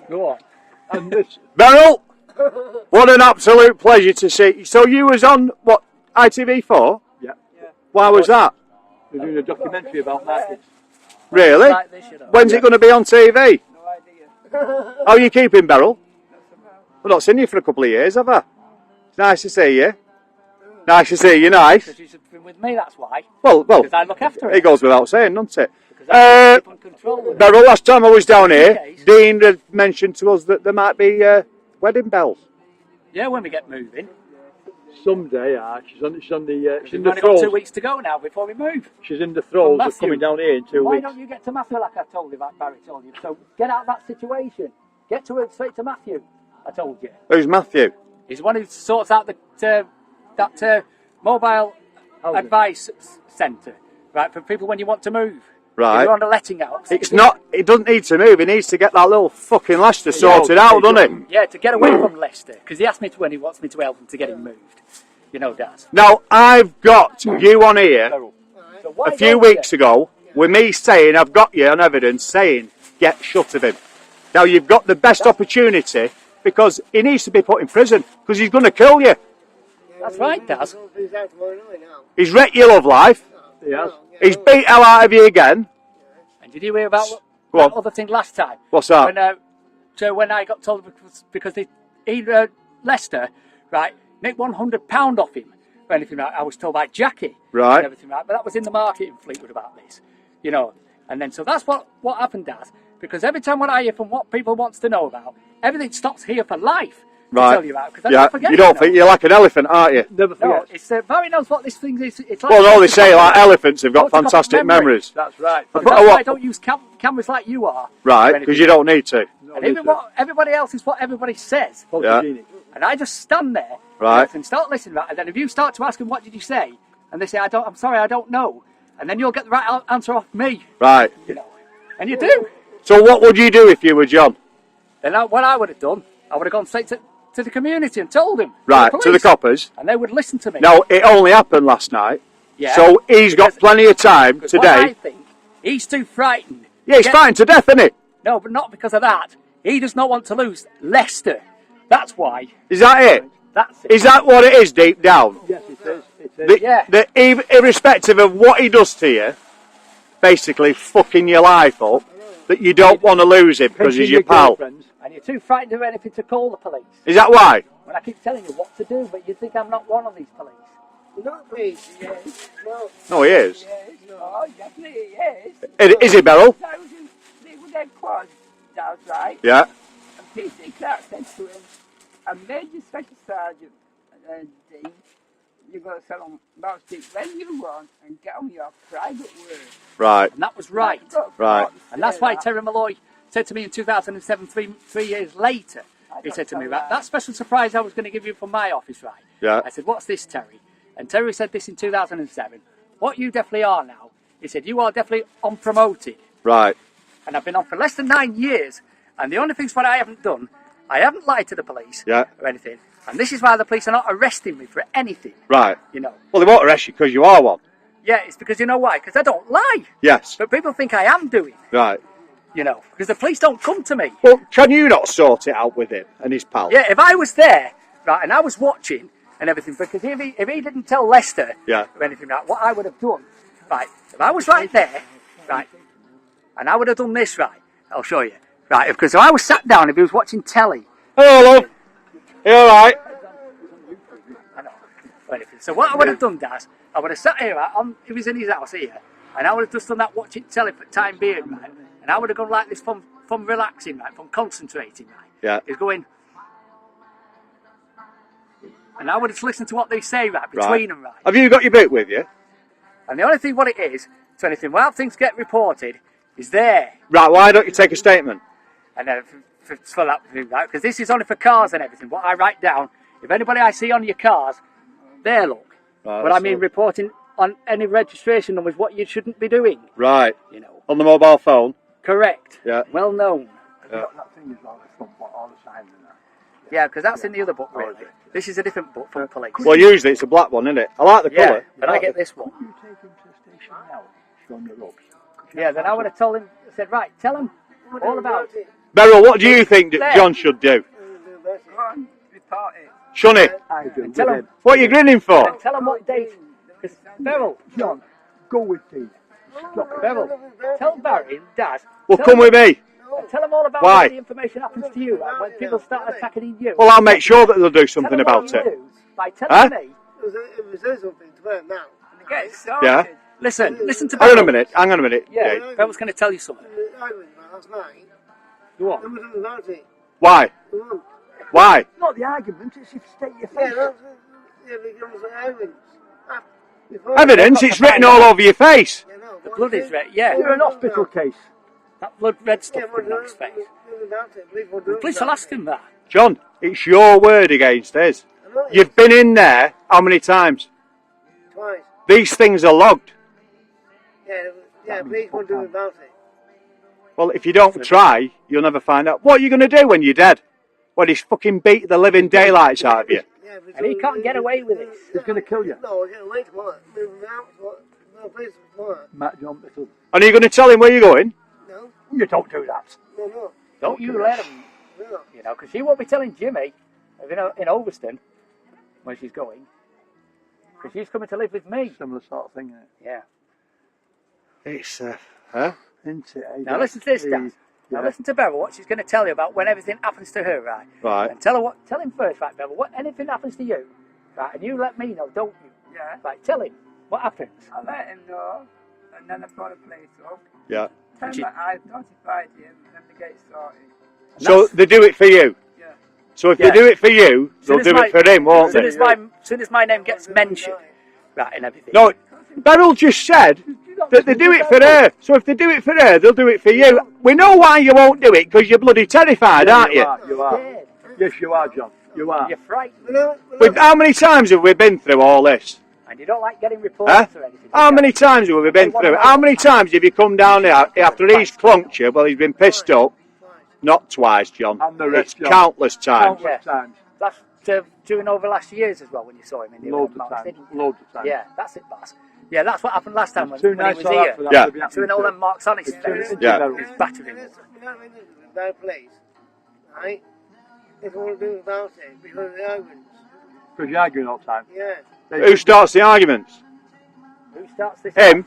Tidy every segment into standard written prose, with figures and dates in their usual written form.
Go on. And this, Beryl, what an absolute pleasure to see. So you was on, what, ITV4? yeah, Why was that? they're doing a documentary about markets. Really? Like this, you know. When's it going to be on TV? No idea. How are you keeping, Beryl? I've not seen you for a couple of years, have I? It's nice to see you. Nice to see you, nice. Because she's been with me, that's why. Well, Because I look after her. it goes without saying, doesn't it? Because I keep on control with her. Beryl, last time I was down here, Okay. Dean had mentioned to us that there might be wedding bells. Yeah, when we get moving. Someday, she's in We've the only got throes. 2 weeks to go now before we move. She's in the throes of Matthew. coming down here in 2 Why weeks. don't you get to Matthew like I told you, like Barry told you? So get out of that situation. Get to it straight to Matthew. I told you. Who's Matthew? He's the one who sorts out that mobile advice centre, right, for people when you want to move. Right. If you're on a letting out. It's not. He doesn't need to move. He needs to get that little fucking Leicester sorted out, doesn't he? Yeah, to get away from Leicester, because he asked me to when he wants me to help him to get him moved. You know, Daz. Now I've got you on here So why a few don't weeks you? ago with me saying I've got you on evidence saying get shut of him. Now you've got the best opportunity because he needs to be put in prison because he's going to kill you. That's right, Daz. He's wrecked your love life. He has. He's beat hell out of you again. And did you hear about Go that on. other thing last time? What's that? When I got told because Leicester, right, nicked £100 off him or anything like I was told by Jackie. Right. And everything like but that was in the market in Fleetwood about this. You know. And then so that's what happened, Daz. Because every time what I hear from what people wants to know about, everything stops here for life. Right. To tell you about, 'cause I Yeah. don't forget, You don't know. think you're like an elephant, aren't you? Never No, forget. it's Barry knows what this thing is. It's like Well, no, they say like elephants have got Photographic fantastic memory. memories. That's right. But But that's why I what- don't use cameras like you are. Right, or because you don't need to. And even what everybody else is what everybody says. Photogenic. And I just stand there Right. and start listening to that. And then if you start to ask them, what did you say? And they say, I'm sorry, I don't know. And then you'll get the right answer off me. Right. You know. And you do. So what would you do if you were John? Then what I would have done, I would have gone straight to the community and told them. Right, to the police. coppers. And they would listen to me. Now, it only happened last night. Yeah. So he's got Because- plenty of time Because what I today. think, he's too frightened. Yeah, he's Get- frightened to death, isn't he? No, but not because of that. He does not want to lose Leicester. That's why. Is that it? That's it. Is that what it is deep down? Yes, it is. It is. The, Yeah. Irrespective of what he does to you, basically fucking your life up, that you don't want to lose him because he's your pal. Girlfriends. And you're too frightened of anything to call the police. Is that why? When I keep telling you what to do, but you think I'm not one of these police. Not please, yes. No. No, he is. Yes, no, definitely, yes. Is he, Beryl? I was in their quad, that's right. Yeah. And P.C. Clark said to him, a major special sergeant, Dean, you've got to tell them about it when you want and get on your private word. Right. And that was right. Right. And that's why Terry Malloy said to me in 2007, three years later, he said to me, right, that special surprise I was going to give you from my office, right? Yeah. I said, what's this, Terry? And Terry said this in 2007. What you definitely are now, he said, you are definitely unpromoted. Right. And I've been on for less than 9 years. And the only things what I haven't done, I haven't lied to the police Yeah. or anything. And this is why the police are not arresting me for anything, Right. you know. Well, they won't arrest you because you are one. Yeah, it's because you know why? Because I don't lie. Yes. But people think I am doing, Right. you know, because the police don't come to me. Well, can you not sort it out with him and his pal? Yeah, if I was there, right, and I was watching and everything, because if he didn't tell Leicester Yeah. or anything, right, what I would have done, right, if I was right there, right, and I would have done this, right, I'll show you, right, because if I was sat down, if he was watching telly, Hello, love. You all right? I know, or anything. So what I would have done, Daz, I would have sat here, right, if he's in his house here, and I would have just done that watching telly for time being, right, and I would have gone like this from relaxing, right, from concentrating, right. Yeah. He's going, and I would just listen to what they say, right, between them, right. Have you got your boot with you? And the only thing what it is, to anything, while things get reported, is there. Right, why don't you take a statement? And then for that, right, because this is only for cars and everything. What I write down, if anybody I see on your cars, there look. Right, But I mean reporting on any registration numbers, what you shouldn't be doing, Right. you know. On the mobile phone? Correct. Yeah. Well known. Yeah. That thing is like the front, all the signs in there. Yeah, because that's in the other book, really. This is a different book from police. Well, usually it's a black one, isn't it? I like the yeah, colour. but I get this one. You take him to the station now, from the ropes. Yeah, then I would have told him, I said, right, tell him all about it. Beryl, what do you think that John should do? Go on, report it. Shun it. I do. Tell with him. him. What are you grinning for? Tell them what date. Because Beryl, John, go with Dee. Stop it. Beryl, tell Barry and Dad. Well, tell come with me. Tell them all about Why? when the information happens to you, and when people start attacking you. Well, I'll make sure that they'll do Tell something them what about you it. do by telling Huh? me. If we say something to them now, Get it started. Yeah. Listen to Hang Beryl. on a minute. Hang on a minute. Yeah, Dave. Beryl's going to tell you something. I went last night, Go and on. we didn't about it. Why? We won. Why? Not the argument, it's if state your Yeah, face. because of evidence. Before Evidence? It's written all over your face. You know, The blood is red. Yeah, You're an hospital case. that blood red Yeah, stuff we're coming on his doing face. about it. We're The doing police will about ask it. him that. John, it's your word against his. I know it You've been in there how many times? twice. These things are logged. Yeah, please we'll do about it. Well, if you don't try, you'll never find out. What are you going to do when you're dead? When he's fucking beat the living daylights out of you? Yeah, And he can't get away with it. He's going to kill you. No, we're getting away tomorrow. We're out tomorrow. No, please tomorrow. Matt John Biddle. And are you going to tell him where you're going? No, You don't do that. no. Don't you let him, No. you know, because she won't be telling Jimmy in Overston where she's going. Because she's coming to live with me. Similar sort of thing, isn't it? Yeah. It's, huh? Isn't it? Now listen to this, Dad. Now listen to Beryl, what she's going to tell you about when everything happens to her, right? Right. And tell him first, right, Beryl, what anything happens to you, right, and you let me know, don't you? Yeah. Right, tell him what happens. I'll let him know, and then I've got a place up. Yeah. Tell him that I've notified him, and then they get it sorted. So they do it for you. Yeah. So if Yeah. they do it for you, they'll Soon as do my- it for him, won't Soon they? as my name gets mentioned, right, and everything. No, Beryl just said that they do it for her. So if they do it for her, they'll do it for you. We know why you won't do it, because you're bloody terrified, aren't you? You are. Scared. Yes, you are, John. You are. You're frightened, How many times have we been through all this? and you don't like getting reports Huh? or anything. How many times have we been through it? How many times have you come down here after he's clunked you? Well, he's been pissed up. Not twice, John. And the rest, It's John. countless times. Countless times. That's during over last years as well when you saw him in the Loads Olympic of March, times. didn't you? Loads of times. Yeah, that's it, boss. Yeah, that's what happened last time when, Too when nice he or was that here. for that Yeah. to be happening Doing all to them marks on his It's too- face. it's Yeah. Beryl. He's battering him. Bad place, right? If we want to do about it, because of the arguments. Because you're arguing all the time. Yeah, Who starts the arguments? Who starts this? Him?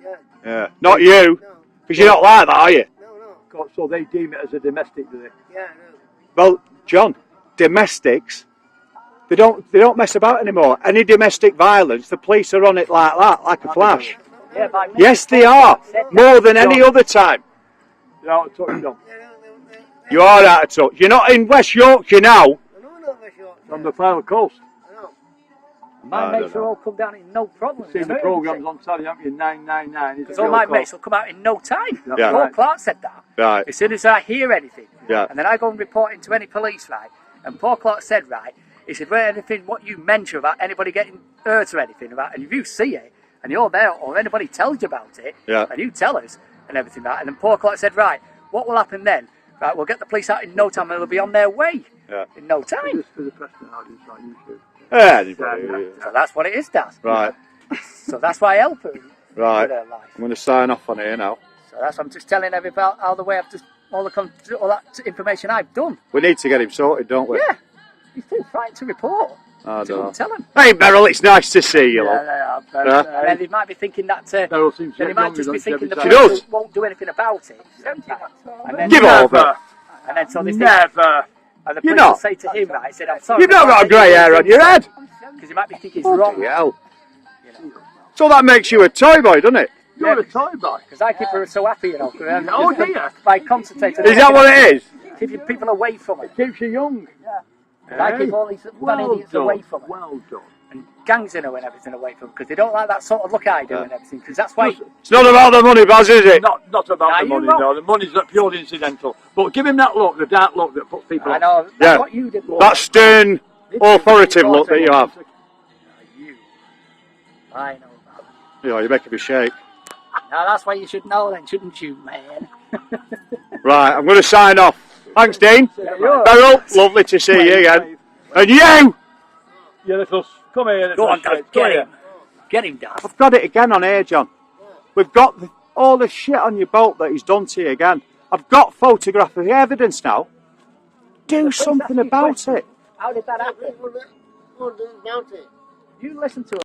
yeah, Yeah. Not you. no, Because you're not like that, are you? no, So they deem it as a domestic, do they? yeah, no. Well, John, domestics, they don't mess about anymore. Any domestic violence, the police are on it like that, like a flash. Yeah, by me. Yes, they are. Said that. More than any other time. You're out of touch, John. You are out of touch. You're not in West Yorkshire now. I know not very short. On the final coast. I know. My I mates don't will know. all come down in no problem. Seen the programmes on telly, haven't you? 999. Because all my mates will come out in no time. Yeah. Paul Clark said that. Right. As soon as I hear anything, Yeah. and then I go and report into any police, right? And Paul Clark said, right, he said, well, anything what you mention about anybody getting hurt or anything about, and if you see it, and you're there, or anybody tells you about it, Yeah. and you tell us, and everything like that, and then Paul Clark said, right, what will happen then? Right, we'll get the police out in no time, and they'll be on their way Yeah. in no time. Just for the Preston audience on YouTube. Anybody. So that's what it is, Daz. Right. So that's why I help her Right. with her life. I'm going to sign off on here now. So that's I'm just telling everybody all the way I've just all that information I've done. We need to get him sorted, don't we? Yeah, he's too frightened to report. I So don't know. tell him. Hey, Beryl, it's nice to see you, love. Yeah. And then he might be thinking that. Beryl seems Then to he might young, just be doesn't thinking the every She time. does. police won't do anything about it. And then, Give over. And then so they think, Never. and the You're police not. will say to him, right, he said, I'm sorry. You've not got a grey hair on your head. Because he might be thinking it's wrong. Bloody hell. You know. So that makes you a toy boy, doesn't it? You're a toy boy. Because I keep her so happy, you know. Oh, dear. By concentrating. Is that what it is? Keeping people away from it. Keeps you young. And I keep all these fun Well idiots away done. from it. Well done. And gangs in her and everything away from because they don't like that sort of look I do and everything. Because that's why. It's not about the money, Baz, is it? Not about Nah, the you money, won't. no. The money's purely incidental. But give him that look, the dark look that puts people I off. know. That's Yeah. what you did. That stern, authoritative look that you have. You. I know that. Yeah, you're making me shake. Now that's why you should know then, shouldn't you, man? Right, I'm going to sign off. Thanks, Dean. you're- Beryl, lovely to see you again. And you! You little... Come here, Go little on, Dad. shit. Come Get here. him. Get him, Dad. I've got it again on air, John. We've got all the shit on your boat that he's done to you again. I've got photographic evidence now. Do Please something ask me about questions. it. How did that happen? What about it? You listen to it.